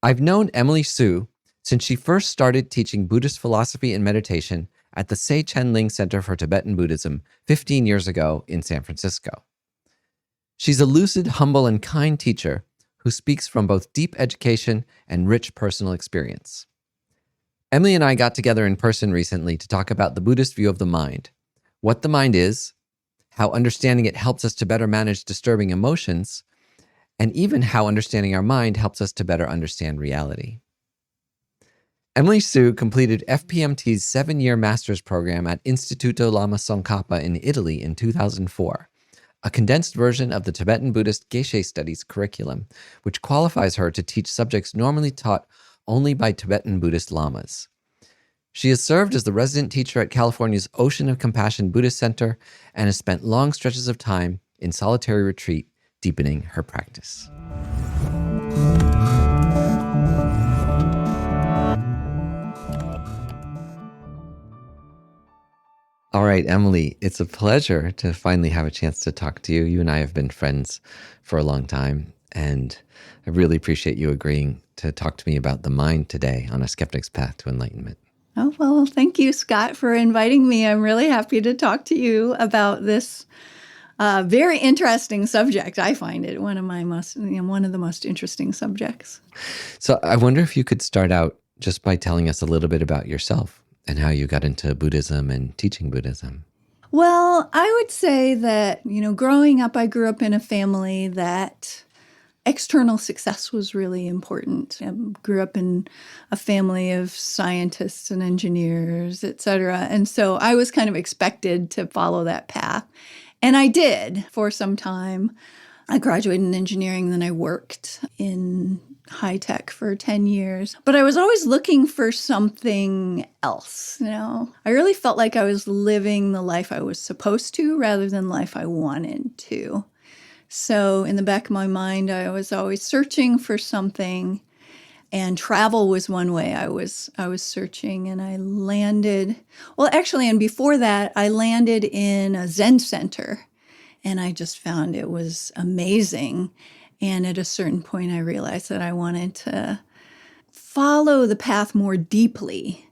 I've known Emily Hsu since she first started teaching Buddhist philosophy and meditation at the Tse Chen Ling Center for Tibetan Buddhism 15 years ago in San Francisco. She's a lucid, humble, and kind teacher who speaks from both deep education and rich personal experience. Emily and I got together in person recently to talk about the Buddhist view of the mind, what the mind is, how understanding it helps us to better manage disturbing emotions, and even how understanding our mind helps us to better understand reality. Emily Hsu completed FPMT's 7-year master's program at Institute Lama Tzong Khapa in Italy in 2004, a condensed version of the Tibetan Buddhist Geisha studies curriculum, which qualifies her to teach subjects normally taught only by Tibetan Buddhist Lamas. She has served as the resident teacher at California's Ocean of Compassion Buddhist Center and has spent long stretches of time in solitary retreat, deepening her practice. All right, Emily, it's a pleasure to finally have a chance to talk to you. You and I have been friends for a long time, and I really appreciate you agreeing to talk to me about the mind today on A Skeptic's Path to Enlightenment. Oh, well, thank you, Scott, for inviting me. I'm really happy to talk to you about this very interesting subject. I find it one of the most interesting subjects. So I wonder if you could start out just by telling us a little bit about yourself and how you got into Buddhism and teaching Buddhism. Well, I would say that, growing up, I grew up in a family that external success was really important. I grew up in a family of scientists and engineers, et cetera. And so I was kind of expected to follow that path. And I did for some time. I graduated in engineering, then I worked in high tech for 10 years. But I was always looking for something else, I really felt like I was living the life I was supposed to rather than life I wanted to. So in the back of my mind, I was always searching for something, and travel was one way I was searching, and I landed, and before that, I landed in a Zen center, and I just found it was amazing. And at a certain point, I realized that I wanted to follow the path more deeply.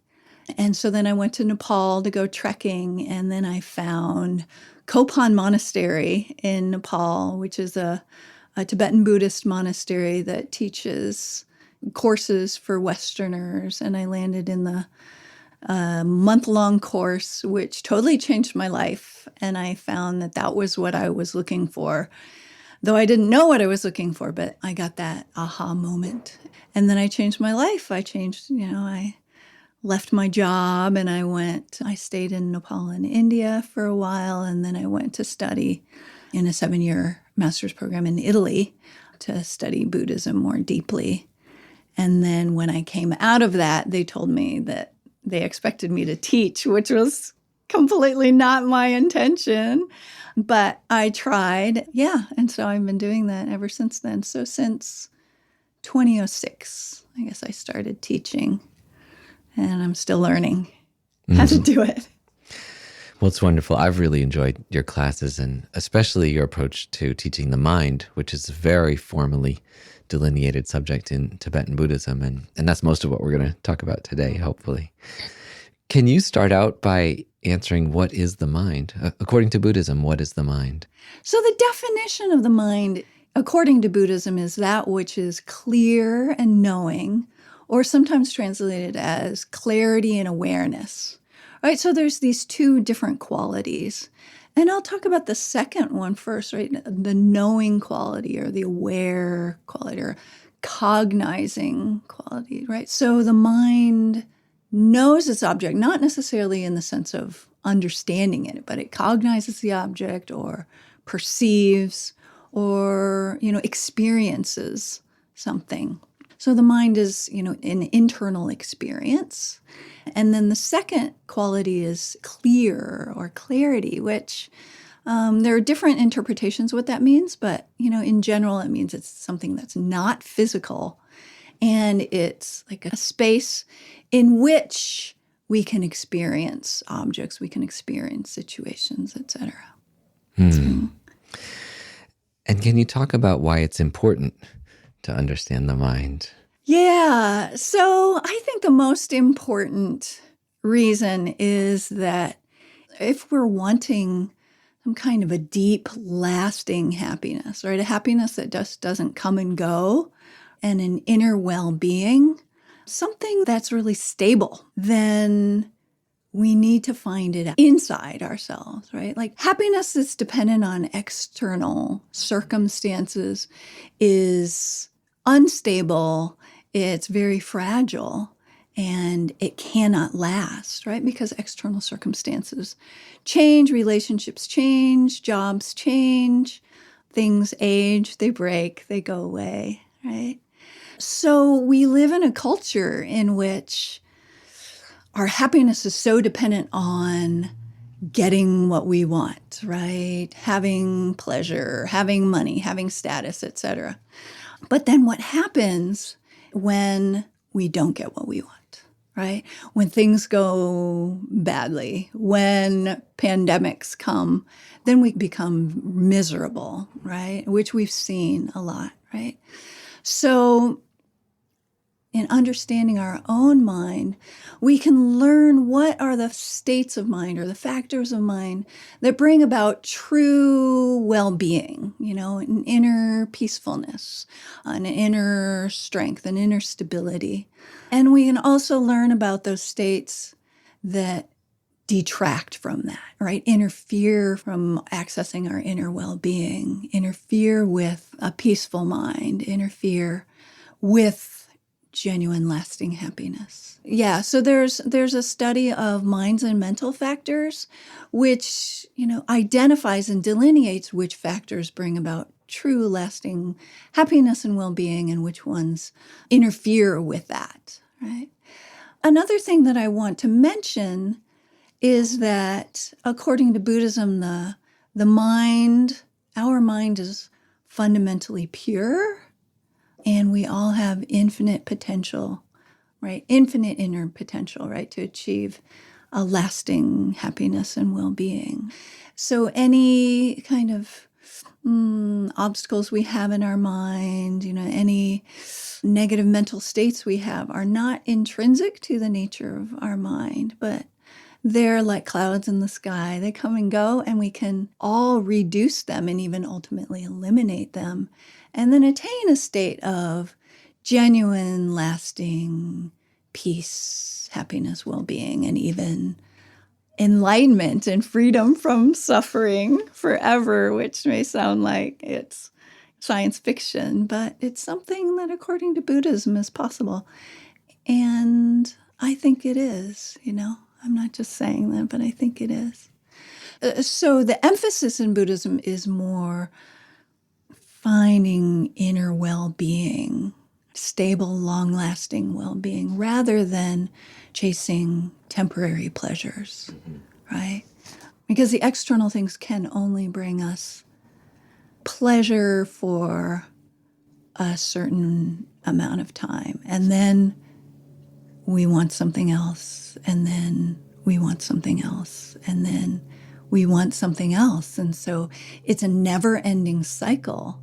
And so then I went to Nepal to go trekking, and then I found Kopan Monastery in Nepal, which is a Tibetan Buddhist monastery that teaches courses for Westerners. And I landed in the month-long course, which totally changed my life. And I found that was what I was looking for, though I didn't know what I was looking for, but I got that aha moment. And then I changed my life. I left my job and I stayed in Nepal and India for a while. And then I went to study in a 7-year master's program in Italy to study Buddhism more deeply. And then when I came out of that, they told me that they expected me to teach, which was completely not my intention. But I tried. Yeah. And so I've been doing that ever since then. So since 2006, I guess I started teaching. And I'm still learning how to do it. Well, it's wonderful. I've really enjoyed your classes, and especially your approach to teaching the mind, which is a very formally delineated subject in Tibetan Buddhism. And that's most of what we're going to talk about today, hopefully. Can you start out by answering what is the mind? According to Buddhism, what is the mind? So the definition of the mind, according to Buddhism, is that which is clear and knowing, or sometimes translated as clarity and awareness. Right? So there's these two different qualities. And I'll talk about the second one first, right? The knowing quality or the aware quality or cognizing quality, right? So the mind knows its object, not necessarily in the sense of understanding it, but it cognizes the object or perceives or, experiences something. So the mind is, an internal experience. And then the second quality is clear or clarity, which there are different interpretations of what that means. But, in general, it means it's something that's not physical. And it's like a space in which we can experience objects, we can experience situations, etc. And can you talk about why it's important to understand the mind? Yeah. So I think the most important reason is that if we're wanting some kind of a deep, lasting happiness, right? A happiness that just doesn't come and go, and an inner well-being, something that's really stable, then we need to find it inside ourselves, right? Like happiness that's dependent on external circumstances is unstable, it's very fragile, and it cannot last, right? Because external circumstances change, relationships change, jobs change, things age, they break, they go away, right? So we live in a culture in which our happiness is so dependent on getting what we want, right? Having pleasure, having money, having status, etc. But then what happens when we don't get what we want, right? When things go badly, when pandemics come, then we become miserable, right? Which we've seen a lot, right? So in understanding our own mind, we can learn what are the states of mind or the factors of mind that bring about true well-being, an inner peacefulness, an inner strength, an inner stability. And we can also learn about those states that detract from that, right? Interfere from accessing our inner well-being, interfere with a peaceful mind, interfere with genuine lasting happiness. Yeah, so there's a study of minds and mental factors which, identifies and delineates which factors bring about true lasting happiness and well-being and which ones interfere with that, right? Another thing that I want to mention is that according to Buddhism, the mind, our mind is fundamentally pure. And we all have infinite potential, right? Infinite inner potential, right? To achieve a lasting happiness and well-being. So any kind of obstacles we have in our mind, any negative mental states we have are not intrinsic to the nature of our mind, but they're like clouds in the sky. They come and go, and we can all reduce them and even ultimately eliminate them, and then attain a state of genuine, lasting peace, happiness, well-being, and even enlightenment and freedom from suffering forever, which may sound like it's science fiction, but it's something that, according to Buddhism, is possible. And I think it is, I'm not just saying that, but I think it is. So the emphasis in Buddhism is more finding inner well-being, stable, long-lasting well-being, rather than chasing temporary pleasures, right? Because the external things can only bring us pleasure for a certain amount of time. And then we want something else, and then we want something else, and then we want something else. And so it's a never-ending cycle,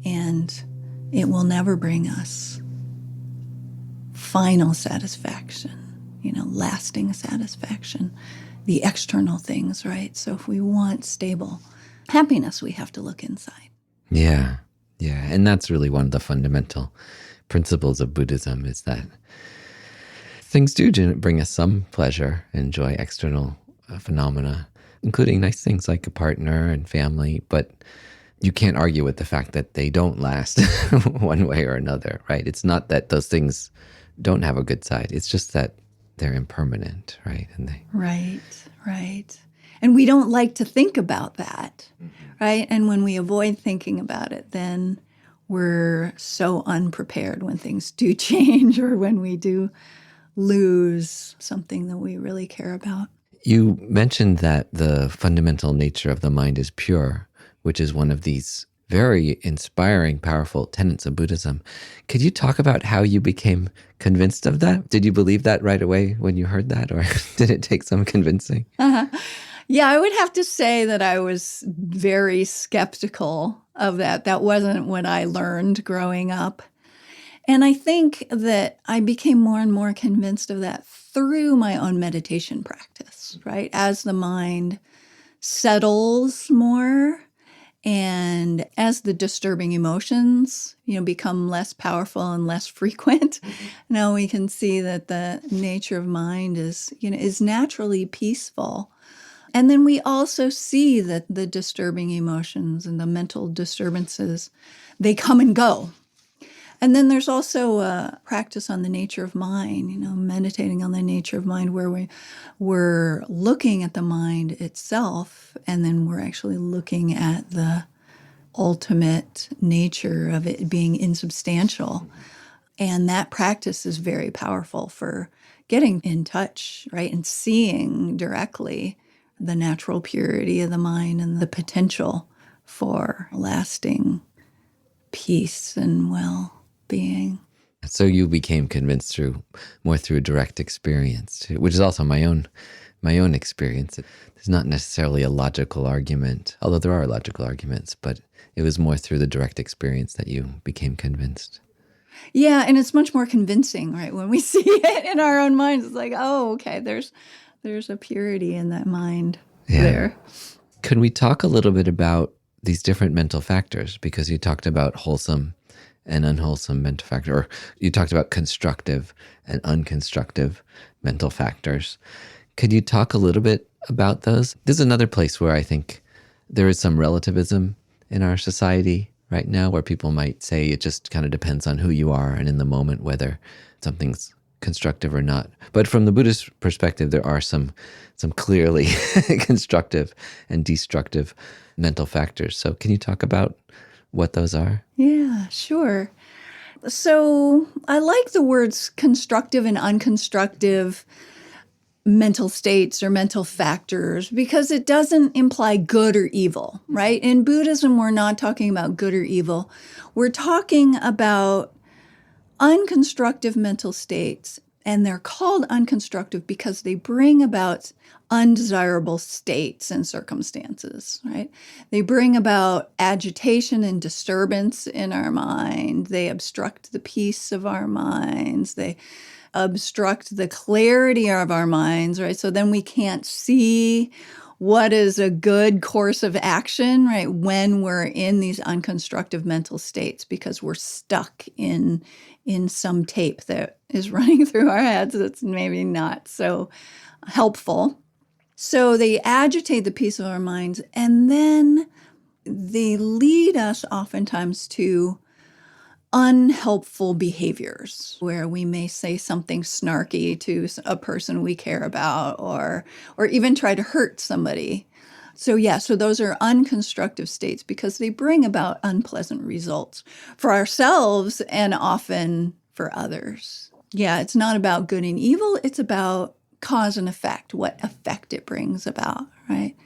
and it will never bring us final satisfaction, lasting satisfaction, the external things, right? So if we want stable happiness, we have to look inside. Yeah. And that's really one of the fundamental principles of Buddhism, is that things do bring us some pleasure and joy, external phenomena, including nice things like a partner and family, but you can't argue with the fact that they don't last one way or another, right? It's not that those things don't have a good side. It's just that they're impermanent, right? Right. And we don't like to think about that, right? And when we avoid thinking about it, then we're so unprepared when things do change or when we do lose something that we really care about. You mentioned that the fundamental nature of the mind is pure, which is one of these very inspiring, powerful tenets of Buddhism. Could you talk about how you became convinced of that? Did you believe that right away when you heard that, or did it take some convincing? Yeah, I would have to say that I was very skeptical of that. That wasn't what I learned growing up. And I think that I became more and more convinced of that through my own meditation practice, right? As the mind settles more and as the disturbing emotions, become less powerful and less frequent, now we can see that the nature of mind is naturally peaceful. And then we also see that the disturbing emotions and the mental disturbances, they come and go. And then there's also a practice on the nature of mind, meditating on the nature of mind, where we're looking at the mind itself, and then we're actually looking at the ultimate nature of it being insubstantial. And that practice is very powerful for getting in touch, right, and seeing directly the natural purity of the mind and the potential for lasting peace and well-being. So you became convinced more through direct experience, which is also my own experience. There's not necessarily a logical argument, although there are logical arguments, but it was more through the direct experience that you became convinced. Yeah, and it's much more convincing, right? When we see it in our own minds, it's like, oh, okay, there's a purity in that mind there. Can we talk a little bit about these different mental factors? Because you talked about wholesome and unwholesome mental factor, or you talked about constructive and unconstructive mental factors. Could you talk a little bit about those? This is another place where I think there is some relativism in our society right now, where people might say it just kind of depends on who you are and in the moment whether something's constructive or not. But from the Buddhist perspective, there are some clearly constructive and destructive mental factors. So can you talk about what those are? Yeah, sure. So I like the words constructive and unconstructive mental states or mental factors because it doesn't imply good or evil, right? In Buddhism, we're not talking about good or evil. We're talking about unconstructive mental states, and they're called unconstructive because they bring about undesirable states and circumstances, right? They bring about agitation and disturbance in our mind. They obstruct the peace of our minds. They obstruct the clarity of our minds, right? So then we can't see what is a good course of action, right? When we're in these unconstructive mental states, because we're stuck in some tape that is running through our heads that's maybe not so helpful. So they agitate the peace of our minds, and then they lead us oftentimes to unhelpful behaviors where we may say something snarky to a person we care about or even try to hurt somebody. So those are unconstructive states because they bring about unpleasant results for ourselves and often for others. Yeah, it's not about good and evil. It's about cause and effect, what effect it brings about, right?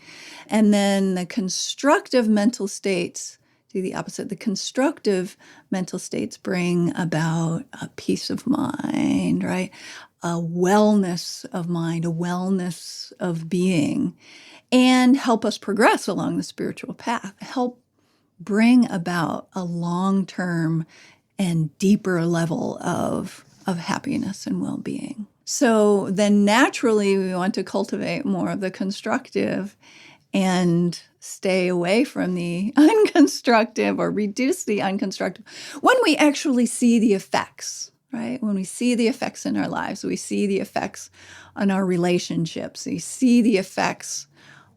And then the constructive mental states do the opposite. The constructive mental states bring about a peace of mind, right? A wellness of mind, a wellness of being, and help us progress along the spiritual path, help bring about a long-term and deeper level of happiness and well-being. So then naturally we want to cultivate more of the constructive and stay away from the unconstructive or reduce the unconstructive when we actually see the effects, right? When we see the effects in our lives, we see the effects on our relationships, we see the effects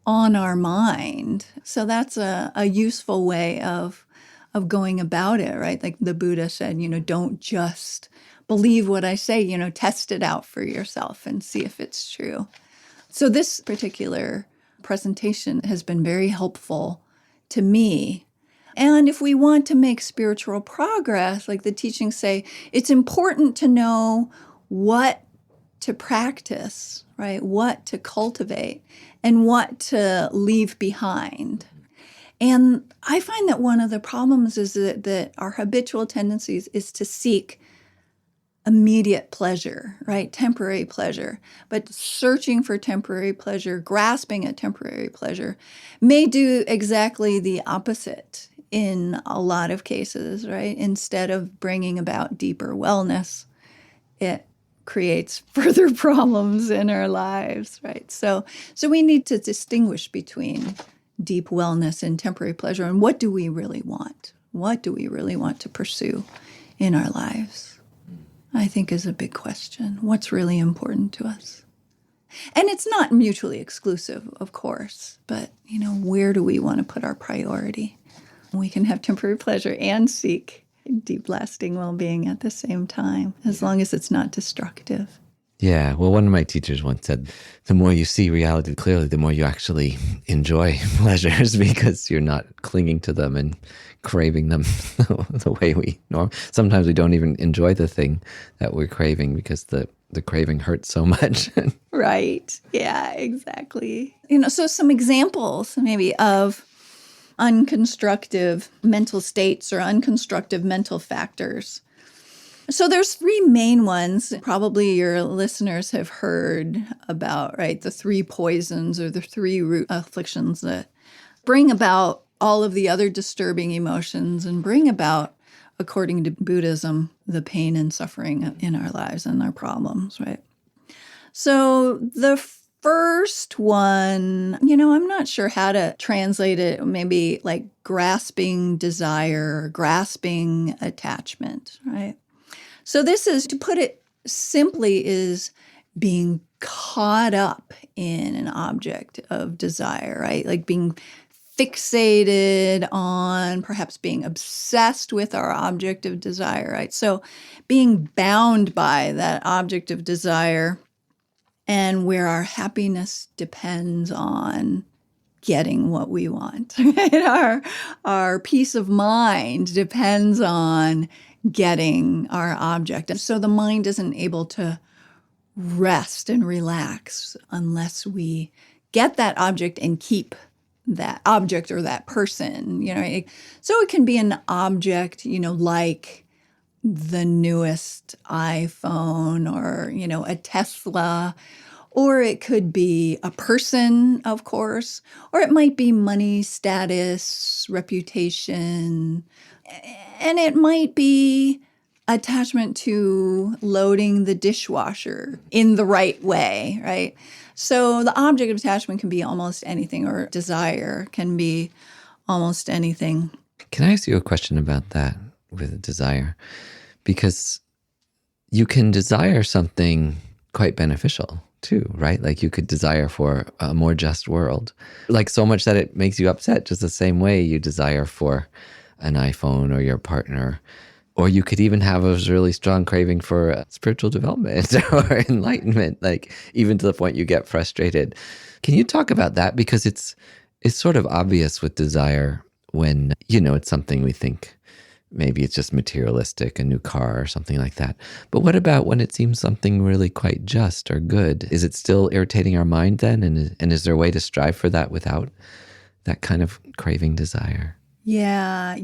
on our mind. So that's a useful way of going about it, right? Like the Buddha said, don't just believe what I say, test it out for yourself and see if it's true. So this particular presentation has been very helpful to me. And if we want to make spiritual progress, like the teachings say, it's important to know what to practice, right? What to cultivate and what to leave behind. And I find that one of the problems is that our habitual tendencies is to seek immediate pleasure, right? Temporary pleasure. But searching for temporary pleasure, grasping at temporary pleasure may do exactly the opposite. in a lot of cases, right? Instead of bringing about deeper wellness, it creates further problems in our lives, right? So we need to distinguish between deep wellness and temporary pleasure, and what do we really want? What do we really want to pursue in our lives? I think is a big question. What's really important to us? And it's not mutually exclusive, of course, but, where do we want to put our priority? We can have temporary pleasure and seek deep, lasting well-being at the same time, as long as it's not destructive. Yeah. Well, one of my teachers once said, the more you see reality clearly, the more you actually enjoy pleasures because you're not clinging to them and craving them the way we normally. Sometimes we don't even enjoy the thing that we're craving because the craving hurts so much. Right. Yeah, exactly. So some examples maybe of unconstructive mental states or unconstructive mental factors. So there's three main ones. Probably your listeners have heard about, right? The three poisons or the three root afflictions that bring about all of the other disturbing emotions and bring about, according to Buddhism, the pain and suffering in our lives and our problems, right? So the first one, I'm not sure how to translate it, maybe like grasping desire, or grasping attachment, right? So this is, to put it simply, is being caught up in an object of desire, right? Like being fixated on, perhaps being obsessed with our object of desire, right? So being bound by that object of desire, and where our happiness depends on getting what we want, right? Our peace of mind depends on getting our object. And so the mind isn't able to rest and relax unless we get that object and keep that object or that person, So it can be an object, like the newest iPhone or, a Tesla, or it could be a person, of course, or it might be money, status, reputation, and it might be attachment to loading the dishwasher in the right way, right? So the object of attachment can be almost anything, or desire can be almost anything. Can I ask you a question about that with desire? Because you can desire something quite beneficial too, right? Like you could desire for a more just world, like so much that it makes you upset, just the same way you desire for an iPhone or your partner. Or you could even have a really strong craving for spiritual development or enlightenment, like even to the point you get frustrated. Can you talk about that? Because it's sort of obvious with desire when, it's something we think maybe it's just materialistic, a new car or something like that. But what about when it seems something really quite just or good? Is it still irritating our mind then? And is there a way to strive for that without that kind of craving desire? Yeah.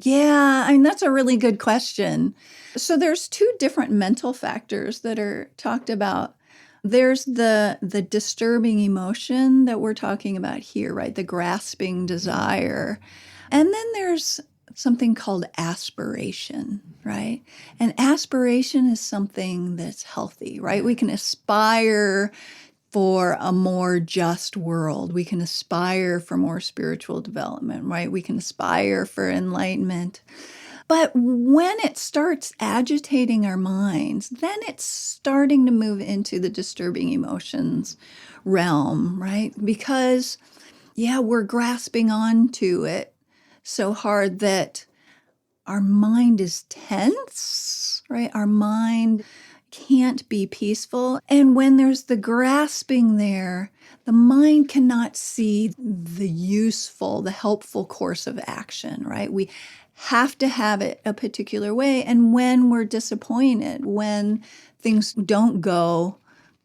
I mean, that's a really good question. So there's two different mental factors that are talked about. There's the disturbing emotion that we're talking about here, right? The grasping desire. And then there's something called aspiration, right? And aspiration is something that's healthy, right? We can aspire for a more just world. We can aspire for more spiritual development, right? We can aspire for enlightenment. But when it starts agitating our minds, then it's starting to move into the disturbing emotions realm, right? Because, we're grasping onto it so hard that our mind is tense, right? Our mind can't be peaceful. And when there's the grasping there, the mind cannot see the useful, the helpful course of action, right? We have to have it a particular way. And when we're disappointed, when things don't go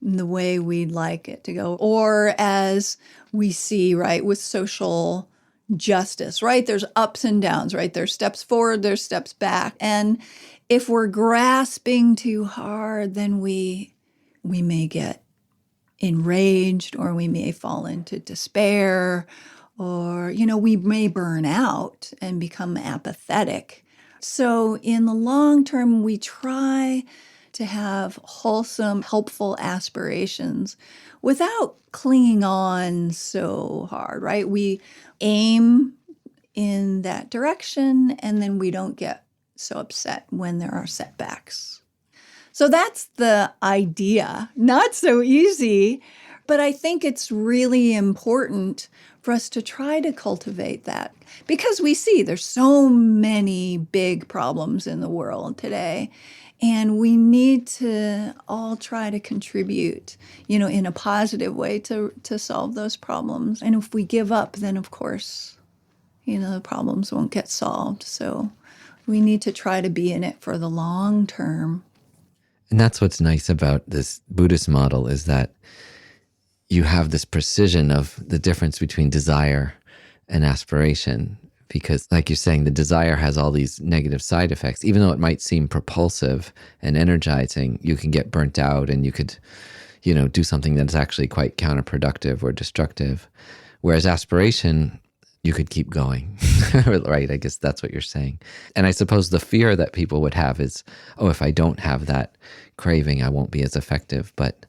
the way we'd like it to go, or as we see, right, with social justice, right? There's ups and downs, right? There's steps forward, there's steps back. And if we're grasping too hard, then we may get enraged, or we may fall into despair, or, we may burn out and become apathetic. So in the long term, we try to have wholesome, helpful aspirations without clinging on so hard, right? We aim in that direction, and then we don't get so upset when there are setbacks. So that's the idea. Not so easy, but I think it's really important for us to try to cultivate that, because we see there's so many big problems in the world today, and we need to all try to contribute, in a positive way to solve those problems. And if we give up, then of course, the problems won't get solved. So we need to try to be in it for the long term. And that's what's nice about this Buddhist model, is that you have this precision of the difference between desire and aspiration. Because like you're saying, the desire has all these negative side effects. Even though it might seem propulsive and energizing, you can get burnt out, and you could, do something that's actually quite counterproductive or destructive. Whereas aspiration, you could keep going, right? I guess that's what you're saying. And I suppose the fear that people would have is, if I don't have that craving, I won't be as effective. But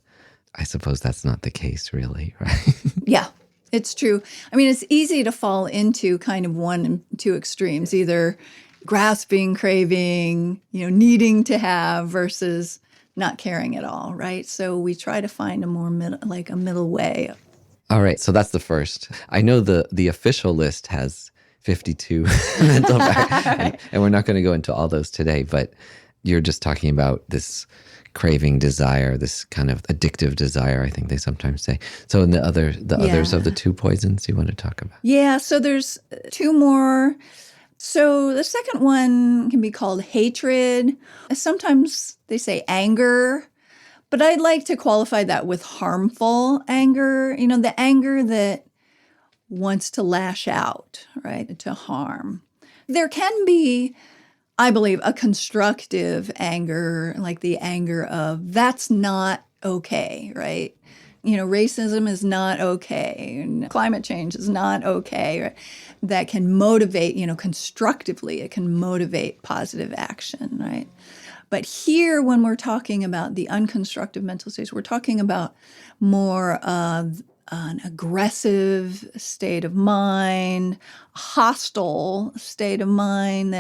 I suppose that's not the case, really, right? Yeah, it's true. I mean, it's easy to fall into kind of one and two extremes, either grasping, craving, needing to have, versus not caring at all, right? So we try to find a more middle way. All right, so that's the first. I know the official list has 52 mental factors, and we're not going to go into all those today, but you're just talking about this craving desire, this kind of addictive desire, I think they sometimes say. So in the others of the two poisons you want to talk about? Yeah, so there's two more. So the second one can be called hatred. Sometimes they say anger, but I'd like to qualify that with harmful anger, the anger that wants to lash out, right, to harm. There can be, I believe, a constructive anger, like the anger of, that's not okay, right? Racism is not okay, and climate change is not okay, right? That can motivate, constructively, it can motivate positive action, right? But here, when we're talking about the unconstructive mental states, we're talking about more of an aggressive state of mind, a hostile state of mind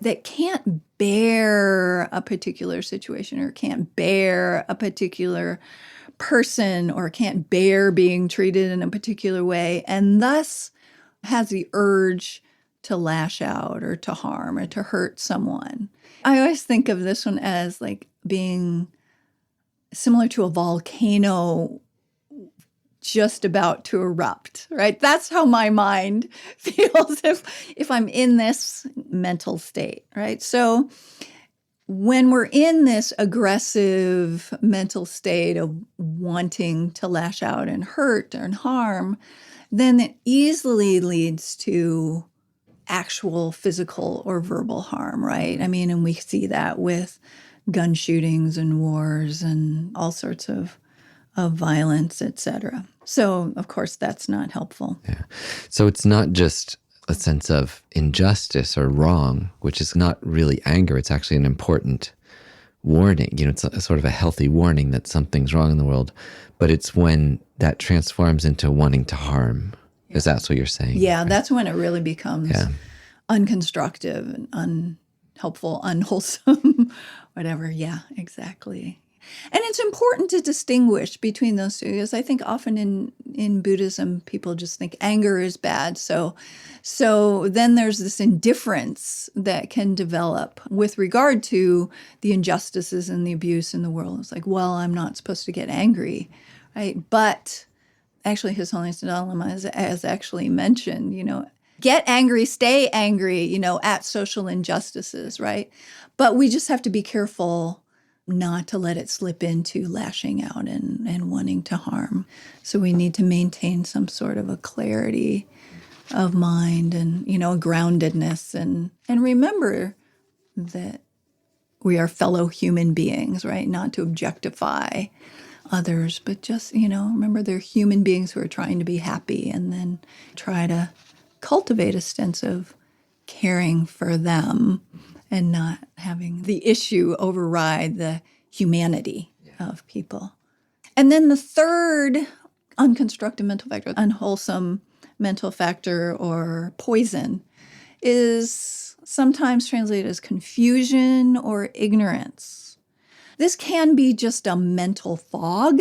that can't bear a particular situation, or can't bear a particular person, or can't bear being treated in a particular way, and thus has the urge to lash out or to harm or to hurt someone. I always think of this one as like being similar to a volcano just about to erupt, right? That's how my mind feels if I'm in this mental state, right? So when we're in this aggressive mental state of wanting to lash out and hurt and harm, then it easily leads to actual physical or verbal harm, right? I mean, and we see that with gun shootings and wars and all sorts of violence, etc. So, of course, that's not helpful. Yeah. So it's not just a sense of injustice or wrong, which is not really anger. It's actually an important warning. It's a sort of a healthy warning that something's wrong in the world. But it's when that transforms into wanting to harm. Is that what you're saying? Yeah, right? That's when it really becomes unconstructive and unhelpful, unwholesome, whatever. Yeah, exactly. And it's important to distinguish between those two, because I think often in Buddhism, people just think anger is bad. So then there's this indifference that can develop with regard to the injustices and the abuse in the world. It's like, well, I'm not supposed to get angry, right? But actually, His Holiness the Dalai Lama has actually mentioned, get angry, stay angry, at social injustices, right? But we just have to be careful not to let it slip into lashing out and wanting to harm. So we need to maintain some sort of a clarity of mind and, a groundedness, and remember that we are fellow human beings, right? Not to objectify others, but just, remember they're human beings who are trying to be happy, and then try to cultivate a sense of caring for them and not having the issue override the humanity of people. And then the third unconstructive mental factor, unwholesome mental factor or poison, is sometimes translated as confusion or ignorance. This can be just a mental fog,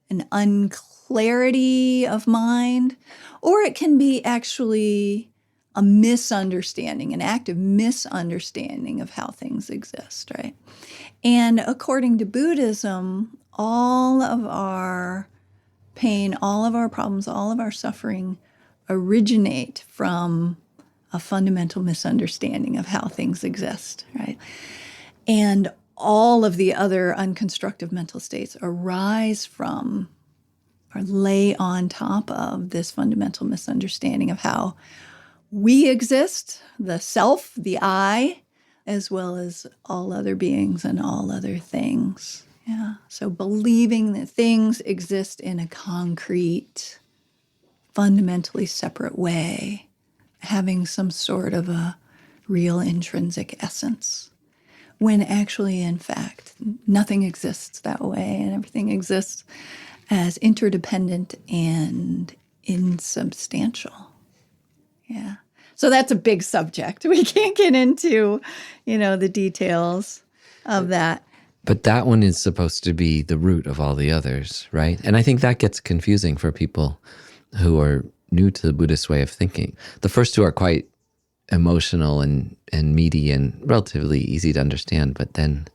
an unclarity of mind, or it can be actually a misunderstanding, an active misunderstanding of how things exist, right? And according to Buddhism, all of our pain, all of our problems, all of our suffering originate from a fundamental misunderstanding of how things exist, right? And all of the other unconstructive mental states arise from or lay on top of this fundamental misunderstanding of how we exist, the self, the I, as well as all other beings and all other things. Yeah. So believing that things exist in a concrete, fundamentally separate way, having some sort of a real intrinsic essence, when actually, in fact, nothing exists that way, and everything exists as interdependent and insubstantial. Yeah. So that's a big subject. We can't get into, the details of that. But that one is supposed to be the root of all the others, right? And I think that gets confusing for people who are new to the Buddhist way of thinking. The first two are quite emotional and meaty and relatively easy to understand, but then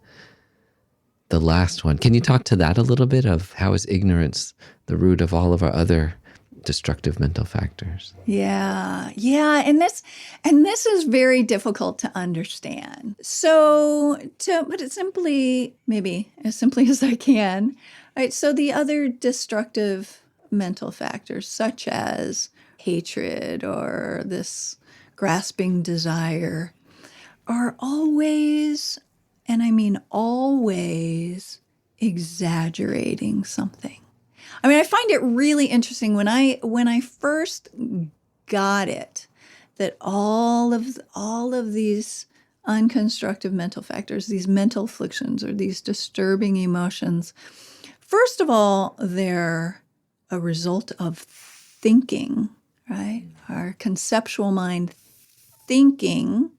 the last one, can you talk to that a little bit, of how is ignorance the root of all of our other destructive mental factors? Yeah, and this is very difficult to understand. So to put it simply, maybe as simply as I can, right? So the other destructive mental factors, such as hatred or this grasping desire, are always, and I mean always, exaggerating something. I mean, I find it really interesting when I first got it, that all of these unconstructive mental factors, these mental afflictions or these disturbing emotions, first of all, they're a result of thinking, right? Our conceptual mind thinking.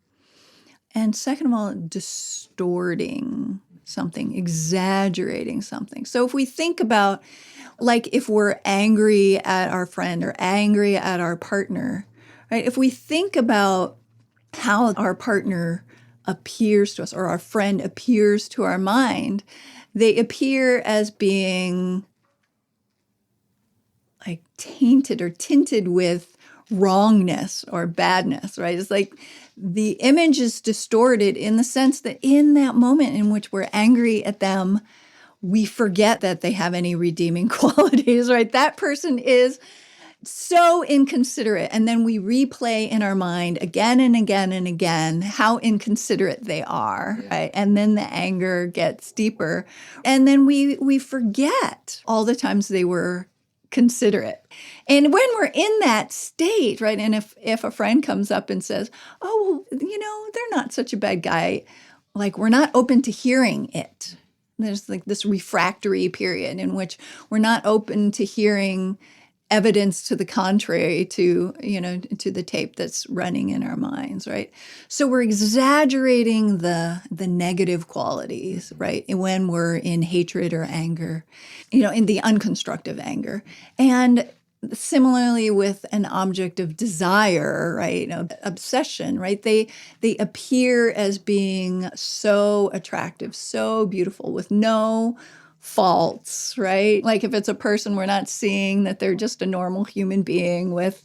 And second of all, distorting something, exaggerating something. So if we think about, like, if we're angry at our friend or angry at our partner, right? If we think about how our partner appears to us or our friend appears to our mind, they appear as being like tainted or tinted with wrongness or badness, right? It's like the image is distorted in the sense that in that moment in which we're angry at them, we forget that they have any redeeming qualities, right? That person is so inconsiderate. And then we replay in our mind again and again and again how inconsiderate they are, right? And then the anger gets deeper. And then we forget all the times they were considerate. And when we're in that state, right, and if a friend comes up and says, oh, well, they're not such a bad guy, like, we're not open to hearing it. There's like this refractory period in which we're not open to hearing evidence to the contrary to the tape that's running in our minds, right? So we're exaggerating the negative qualities, right? When we're in hatred or anger, in the unconstructive anger. And similarly with an object of desire, right? Obsession, right? They appear as being so attractive, so beautiful, with no faults, right? Like if it's a person, we're not seeing that they're just a normal human being with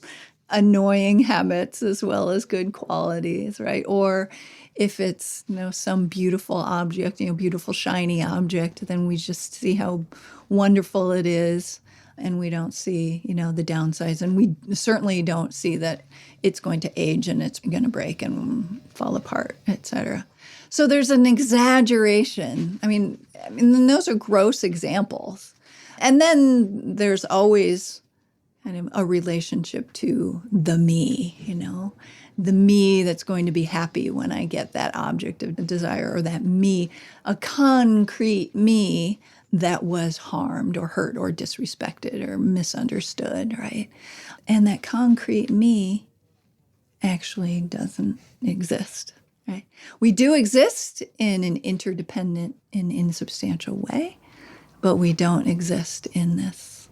annoying habits as well as good qualities, right? Or if it's, some beautiful object, beautiful shiny object, then we just see how wonderful it is. And we don't see, the downsides. And we certainly don't see that it's going to age and it's going to break and fall apart, et cetera. So there's an exaggeration. I mean, those are gross examples. And then there's always kind of a relationship to the me, the me that's going to be happy when I get that object of desire, or that me, a concrete me that was harmed or hurt or disrespected or misunderstood, right? And that concrete me actually doesn't exist, right? We do exist in an interdependent and insubstantial way, but we don't exist in this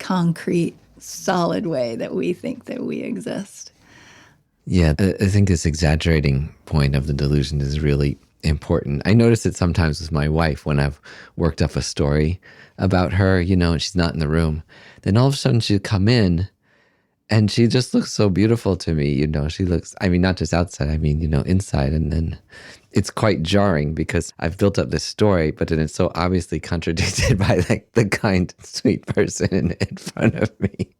concrete, solid way that we think that we exist. Yeah, I think this exaggerating point of the delusion is really important. I notice it sometimes with my wife when I've worked up a story about her, and she's not in the room. Then all of a sudden she'd come in and she just looks so beautiful to me. She looks, not just outside, inside. And then it's quite jarring because I've built up this story, but then it's so obviously contradicted by the kind, sweet person in front of me.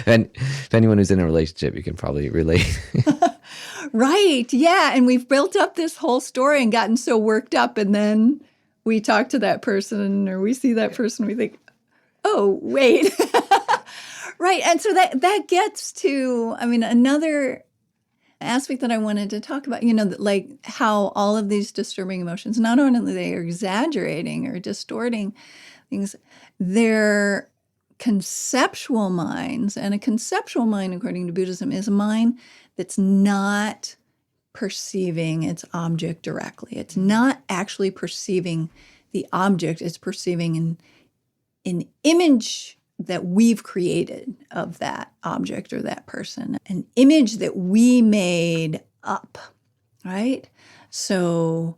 And if anyone who's in a relationship, you can probably relate. Right. Yeah. And we've built up this whole story and gotten so worked up. And then we talk to that person or we see that person, we think, oh, wait. Right. And so that gets to, another aspect that I wanted to talk about, like how all of these disturbing emotions, not only they are exaggerating or distorting things, they're conceptual minds. And a conceptual mind, according to Buddhism, is a mind that's not perceiving its object directly. It's not actually perceiving the object. It's perceiving an image that we've created of that object or that person, an image that we made up, right? So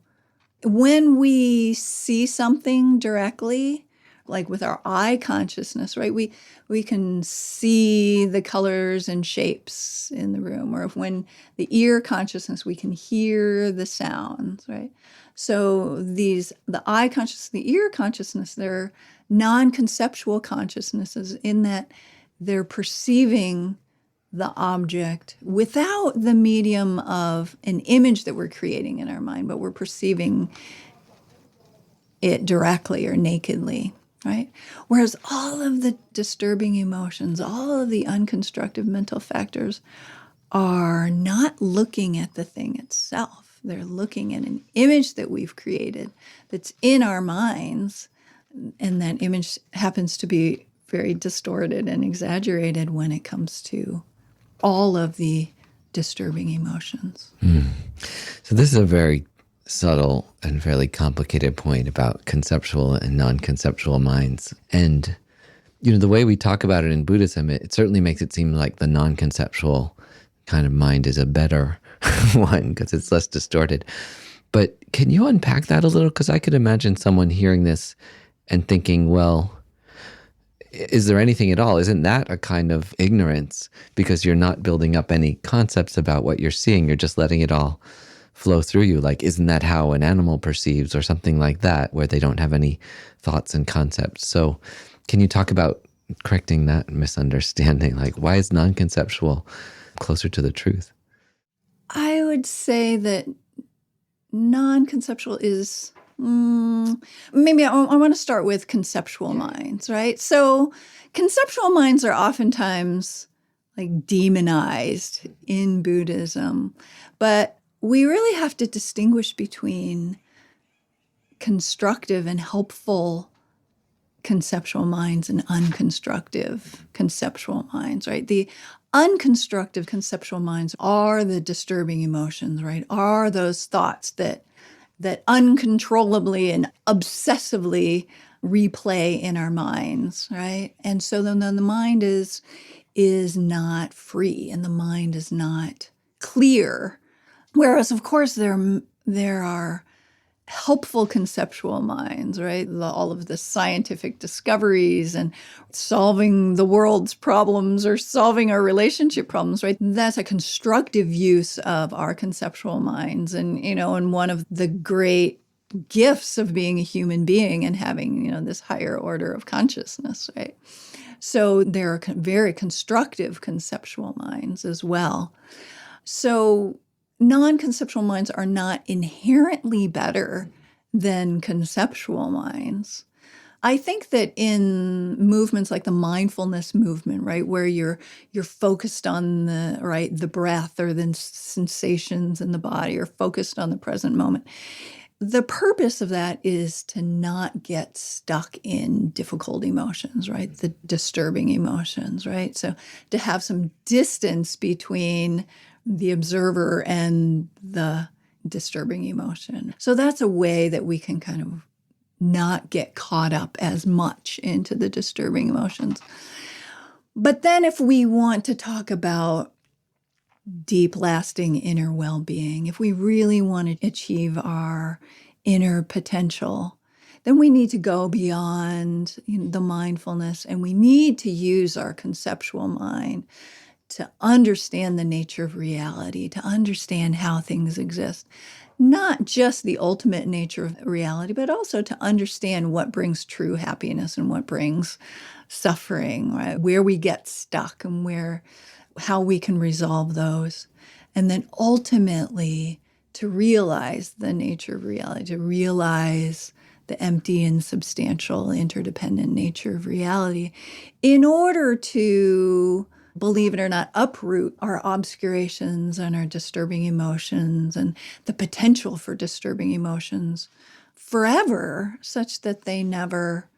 when we see something directly, like with our eye consciousness, right? We can see the colors and shapes in the room, or when the ear consciousness, we can hear the sounds, right? So the eye consciousness, the ear consciousness, they're non-conceptual consciousnesses in that they're perceiving the object without the medium of an image that we're creating in our mind, but we're perceiving it directly or nakedly. Right? Whereas all of the disturbing emotions, all of the unconstructive mental factors are not looking at the thing itself. They're looking at an image that we've created that's in our minds. And that image happens to be very distorted and exaggerated when it comes to all of the disturbing emotions. So this is a very subtle and fairly complicated point about conceptual and non-conceptual minds. And, the way we talk about it in Buddhism, it certainly makes it seem like the non-conceptual kind of mind is a better one because it's less distorted. But can you unpack that a little? Because I could imagine someone hearing this and thinking, well, is there anything at all? Isn't that a kind of ignorance? Because you're not building up any concepts about what you're seeing. You're just letting it all flow through you. Like, isn't that how an animal perceives, or something like that, where they don't have any thoughts and concepts? So can you talk about correcting that misunderstanding? Like, why is non-conceptual closer to the truth? I would say that non-conceptual is, maybe I want to start with conceptual minds, right? So conceptual minds are oftentimes like demonized in Buddhism, but we really have to distinguish between constructive and helpful conceptual minds and unconstructive conceptual minds, right? The unconstructive conceptual minds are the disturbing emotions, right? Are those thoughts that uncontrollably and obsessively replay in our minds, right? And so then the mind is not free and the mind is not clear. Whereas, of course, there are helpful conceptual minds, right? All of the scientific discoveries and solving the world's problems or solving our relationship problems, right? That's a constructive use of our conceptual minds. And one of the great gifts of being a human being and having, this higher order of consciousness, right? So there are very constructive conceptual minds as well. So non-conceptual minds are not inherently better than conceptual minds, I think that in movements like the mindfulness movement, right, where you're focused on the breath or the sensations in the body, or focused on the present moment, the purpose of that is to not get stuck in difficult emotions, right? The disturbing emotions, right? So to have some distance between the observer and the disturbing emotion. So that's a way that we can kind of not get caught up as much into the disturbing emotions. But then if we want to talk about deep, lasting inner well-being, if we really want to achieve our inner potential, then we need to go beyond the mindfulness, and we need to use our conceptual mind to understand the nature of reality, to understand how things exist. Not just the ultimate nature of reality, but also to understand what brings true happiness and what brings suffering, right? Where we get stuck and how we can resolve those. And then ultimately to realize the nature of reality, to realize the empty and substantial interdependent nature of reality, in order to, believe it or not, uproot our obscurations and our disturbing emotions and the potential for disturbing emotions forever, such that they never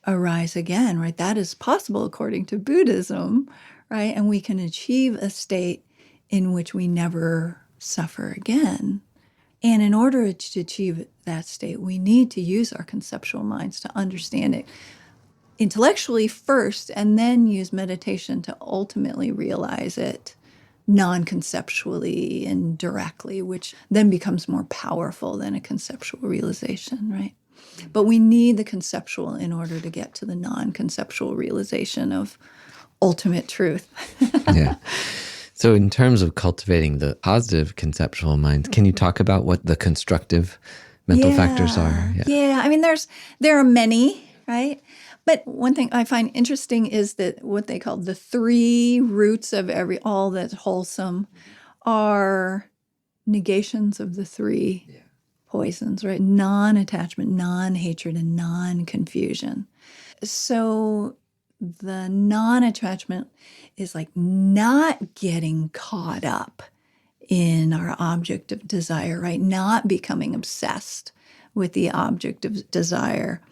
arise again, right? That is possible according to Buddhism, right? And we can achieve a state in which we never suffer again. And in order to achieve that state, we need to use our conceptual minds to understand it intellectually first, and then use meditation to ultimately realize it non-conceptually and directly, which then becomes more powerful than a conceptual realization, right? But we need the conceptual in order to get to the non-conceptual realization of ultimate truth. Yeah. So in terms of cultivating the positive conceptual mind, can you talk about what the constructive mental factors are? Yeah. I mean, there are many, right? But one thing I find interesting is that what they call the three roots of all that's wholesome are negations of the three poisons, right? Non-attachment, non-hatred, and non-confusion. So the non-attachment is like not getting caught up in our object of desire, right? Not becoming obsessed with the object of desire,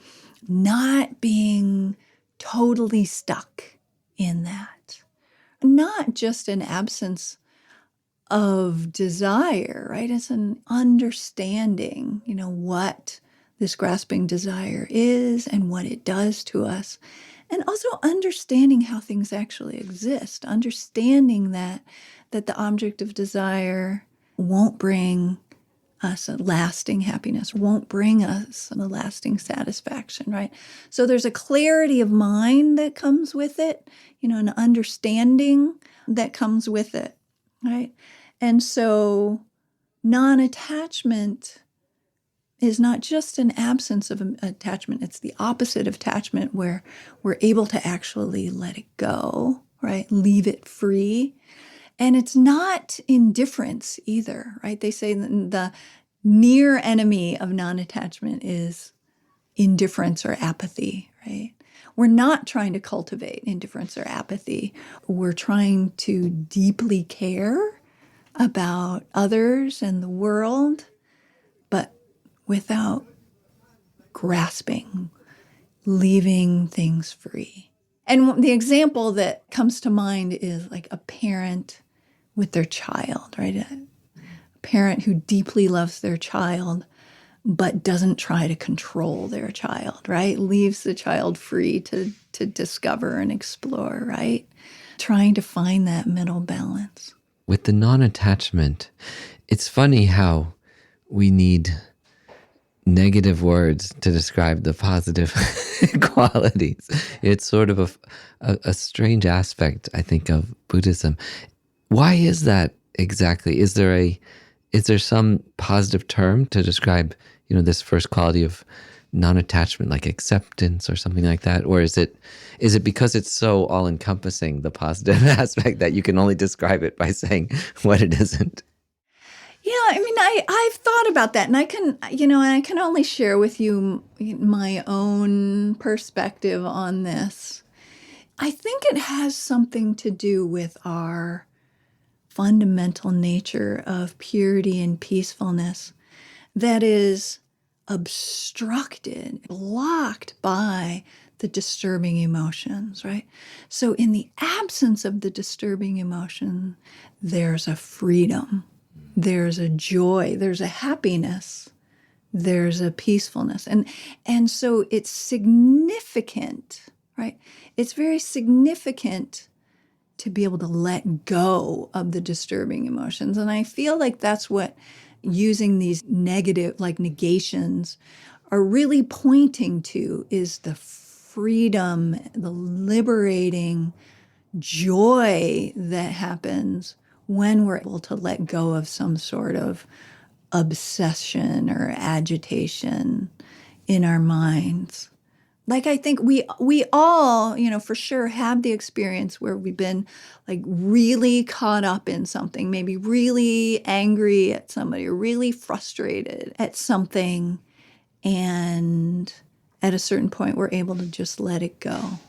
not being totally stuck in that. Not just an absence of desire, right? It's an understanding, what this grasping desire is and what it does to us. And also understanding how things actually exist, understanding that the object of desire won't bring us a lasting happiness, won't bring us a lasting satisfaction, right? So there's a clarity of mind that comes with it, an understanding that comes with it, right? And so non-attachment is not just an absence of attachment, it's the opposite of attachment, where we're able to actually let it go, right? Leave it free. And it's not indifference either, right? They say the near enemy of non-attachment is indifference or apathy, right? We're not trying to cultivate indifference or apathy. We're trying to deeply care about others and the world, but without grasping, leaving things free. And the example that comes to mind is like a parent with their child, right? A parent who deeply loves their child, but doesn't try to control their child, right? Leaves the child free to discover and explore, right? Trying to find that middle balance. With the non-attachment, it's funny how we need negative words to describe the positive qualities. It's sort of a strange aspect, I think, of Buddhism. Why is that exactly? Is there some positive term to describe, this first quality of non-attachment, like acceptance or something like that? Or is it because it's so all-encompassing, the positive aspect, that you can only describe it by saying what it isn't? Yeah, I mean, I've thought about that, and I can only share with you my own perspective on this. I think it has something to do with our fundamental nature of purity and peacefulness that is obstructed, blocked by the disturbing emotions, right? So in the absence of the disturbing emotion, there's a freedom, there's a joy, there's a happiness, there's a peacefulness. And so it's significant, right? It's very significant to be able to let go of the disturbing emotions. And I feel like that's what using these negative, like negations, are really pointing to, is the freedom, the liberating joy that happens when we're able to let go of some sort of obsession or agitation in our minds. Like, I think we all, for sure have the experience where we've been like really caught up in something, maybe really angry at somebody or really frustrated at something. And at a certain point, we're able to just let it go.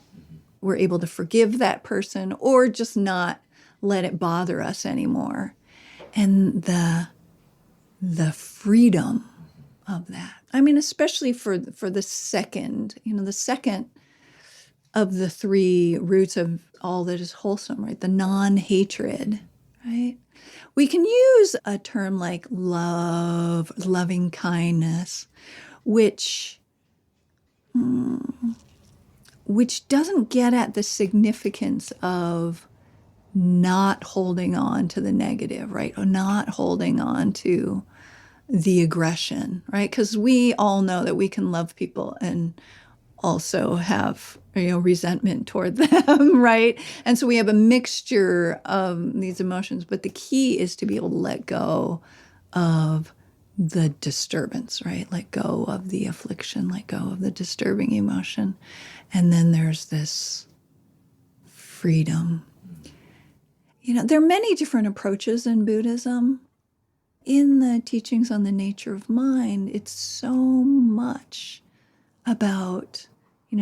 We're able to forgive that person or just not let it bother us anymore. And the freedom of that. I mean, especially for the second, the second of the three roots of all that is wholesome, right? The non-hatred, right? We can use a term like love, loving kindness, which doesn't get at the significance of not holding on to the negative, right? Or not holding on to the aggression, right? Because we all know that we can love people and also have resentment toward them, right? And so we have a mixture of these emotions, but the key is to be able to let go of the disturbance, right? Let go of the affliction, let go of the disturbing emotion. And then there's this freedom. There are many different approaches in Buddhism. In the teachings on the nature of mind, it's so much about,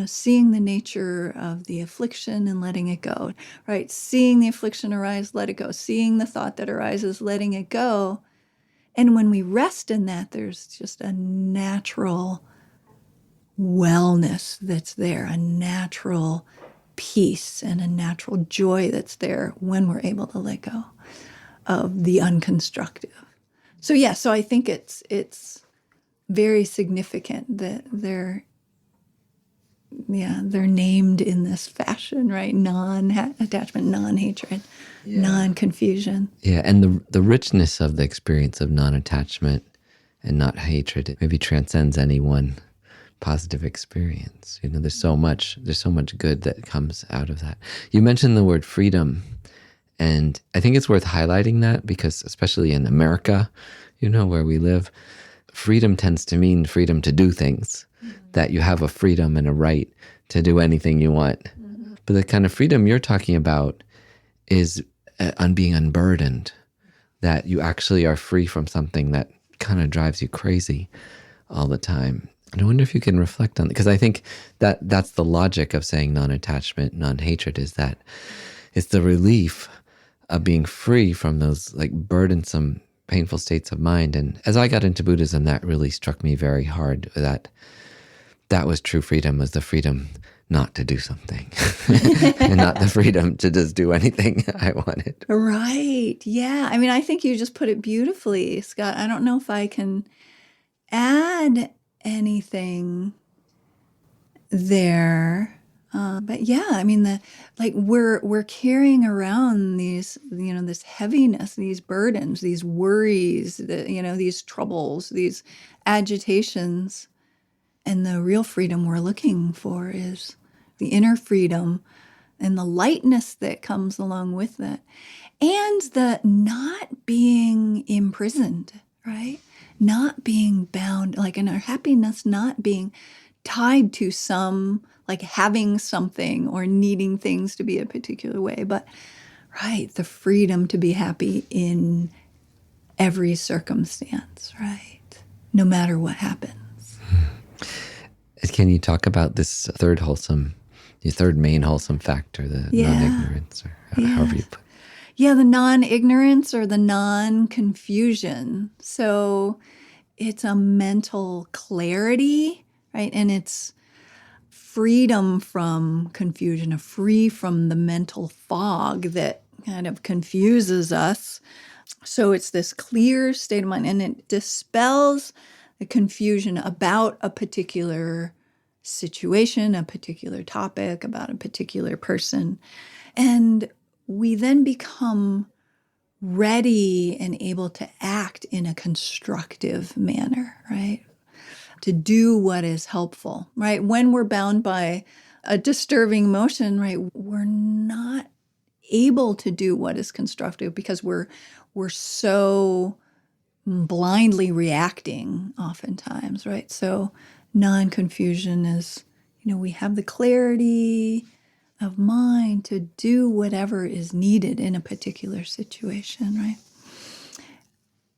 seeing the nature of the affliction and letting it go, right? Seeing the affliction arise, let it go. Seeing the thought that arises, letting it go. And when we rest in that, there's just a natural wellness that's there, a natural peace and a natural joy that's there when we're able to let go of the unconstructive. So I think it's very significant that they're named in this fashion, right? Non-attachment, non-hatred, non-confusion. Yeah, and the richness of the experience of non-attachment and not hatred, it maybe transcends any one positive experience. There's so much good that comes out of that. You mentioned the word freedom, and I think it's worth highlighting that because especially in America, where we live, freedom tends to mean freedom to do things, that you have a freedom and a right to do anything you want. Mm-hmm. But the kind of freedom you're talking about is on being unburdened, that you actually are free from something that kind of drives you crazy all the time. And I wonder if you can reflect on that, because I think that's the logic of saying non-attachment, non-hatred, is that it's the relief of being free from those like burdensome, painful states of mind. And as I got into Buddhism, that really struck me very hard, that was true freedom, was the freedom not to do something and not the freedom to just do anything I wanted. Right. Yeah. I mean, I think you just put it beautifully, Scott. I don't know if I can add anything there. But yeah, I mean, we're carrying around these, this heaviness, these burdens, these worries, these troubles, these agitations. And the real freedom we're looking for is the inner freedom and the lightness that comes along with that. And the not being imprisoned, right? Not being bound, like in our happiness, not being tied to like having something or needing things to be a particular way, but right, the freedom to be happy in every circumstance, right? No matter what happens. Can you talk about this your third main wholesome factor, the non-ignorance, or however you put it? Yeah, the non-ignorance or the non-confusion. So it's a mental clarity, right? And it's freedom from confusion, free from the mental fog that kind of confuses us. So it's this clear state of mind, and it dispels the confusion about a particular situation, a particular topic, about a particular person. And we then become ready and able to act in a constructive manner, right? To do what is helpful, right? When we're bound by a disturbing emotion, right, we're not able to do what is constructive because we're so blindly reacting oftentimes, right? So non-confusion is, we have the clarity of mind to do whatever is needed in a particular situation, right?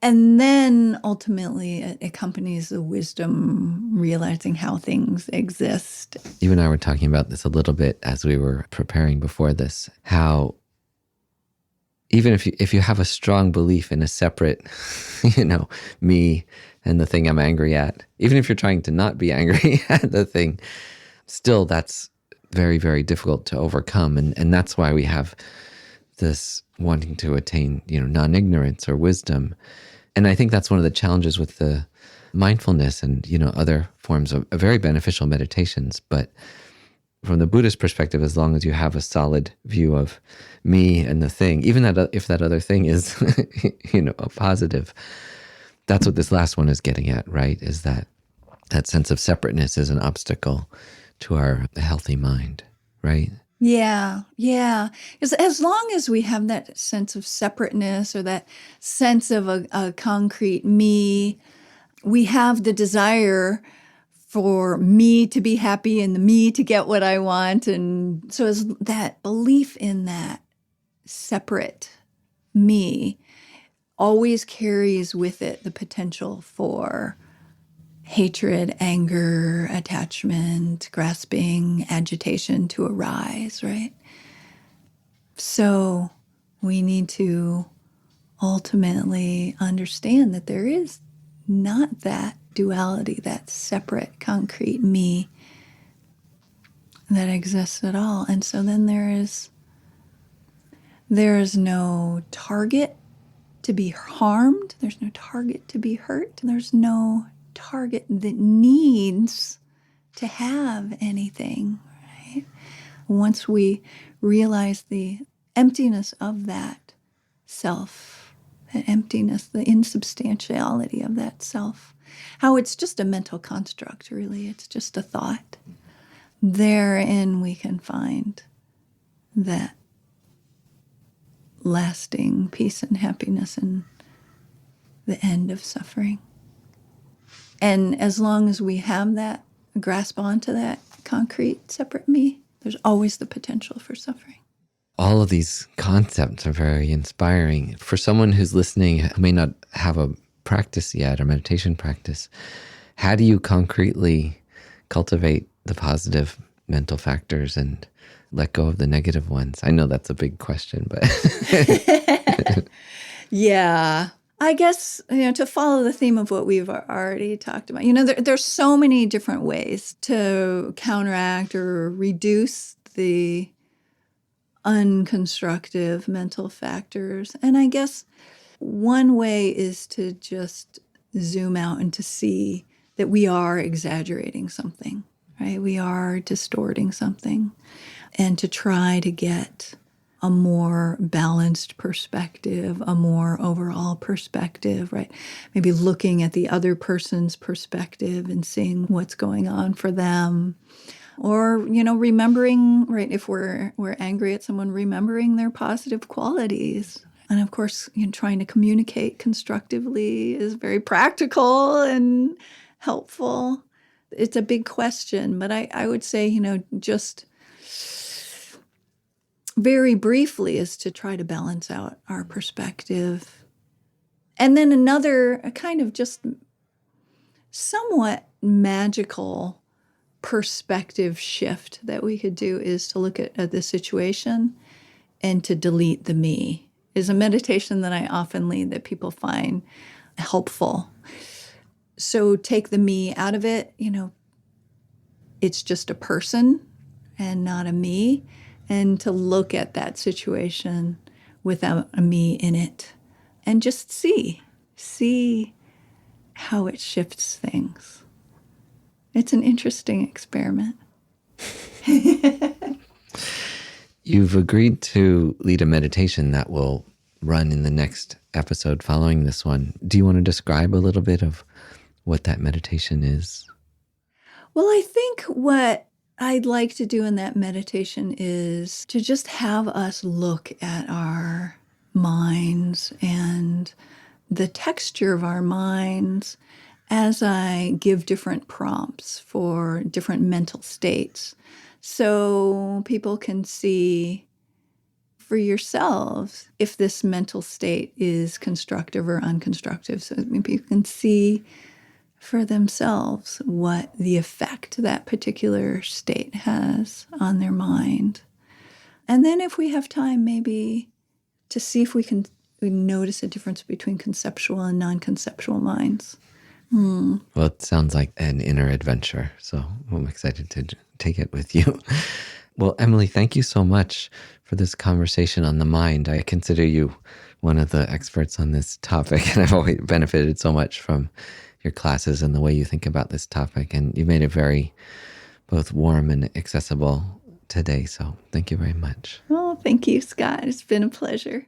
And then ultimately it accompanies the wisdom, realizing how things exist. You and I were talking about this a little bit as we were preparing before this, how even if you have a strong belief in a separate, me and the thing I'm angry at, even if you're trying to not be angry at the thing, still that's very, very difficult to overcome. And that's why we have this wanting to attain, non-ignorance or wisdom. And I think that's one of the challenges with the mindfulness and, other forms of very beneficial meditations. But from the Buddhist perspective, as long as you have a solid view of me and the thing, even that if that other thing is, a positive, that's what this last one is getting at, right? Is that sense of separateness is an obstacle to our healthy mind, right? Yeah. As long as we have that sense of separateness or that sense of a concrete me, we have the desire for me to be happy and the me to get what I want. And so as that belief in that separate me always carries with it the potential for hatred, anger, attachment, grasping, agitation to arise, right? So we need to ultimately understand that there is not that duality, that separate, concrete me that exists at all. And so then there is no target to be harmed. There's no target to be hurt. There's no target that needs to have anything, right? Once we realize the emptiness of that self, that emptiness, the insubstantiality of that self, how it's just a mental construct, really. It's just a thought. Therein we can find that lasting peace and happiness and the end of suffering. And as long as we have that, grasp onto that concrete, separate me, there's always the potential for suffering. All of these concepts are very inspiring. For someone who's listening who may not have a practice yet or meditation practice, how do you concretely cultivate the positive mental factors and let go of the negative ones? I know that's a big question, but... Yeah. I guess, to follow the theme of what we've already talked about, there's so many different ways to counteract or reduce the unconstructive mental factors. And I guess one way is to just zoom out and to see that we are exaggerating something, right? We are distorting something, and to try to get a more balanced perspective, a more overall perspective, right? Maybe looking at the other person's perspective and seeing what's going on for them. Or, remembering, right, if we're angry at someone, remembering their positive qualities. And of course, trying to communicate constructively is very practical and helpful. It's a big question, but I would say, just very briefly is to try to balance out our perspective And then another kind of just somewhat magical perspective shift that we could do is to look at the situation and to delete the me. Is a meditation that I often lead that people find helpful. So take the me out of it, it's just a person and not a me, and to look at that situation without a me in it and just see how it shifts things. It's an interesting experiment. You've agreed to lead a meditation that will run in the next episode following this one. Do you want to describe a little bit of what that meditation is? Well, I think what I'd like to do in that meditation is to just have us look at our minds and the texture of our minds as I give different prompts for different mental states. So people can see for yourselves if this mental state is constructive or unconstructive. So maybe you can see for themselves what the effect that particular state has on their mind. And then if we have time, maybe to see if we notice a difference between conceptual and non-conceptual minds. Well, it sounds like an inner adventure, so I'm excited to take it with you. Well, Emily, thank you so much for this conversation on the mind. I consider you one of the experts on this topic, and I've always benefited so much from your classes and the way you think about this topic, and you made it very both warm and accessible today, so thank you very much. Oh, thank you, Scott. It's been a pleasure.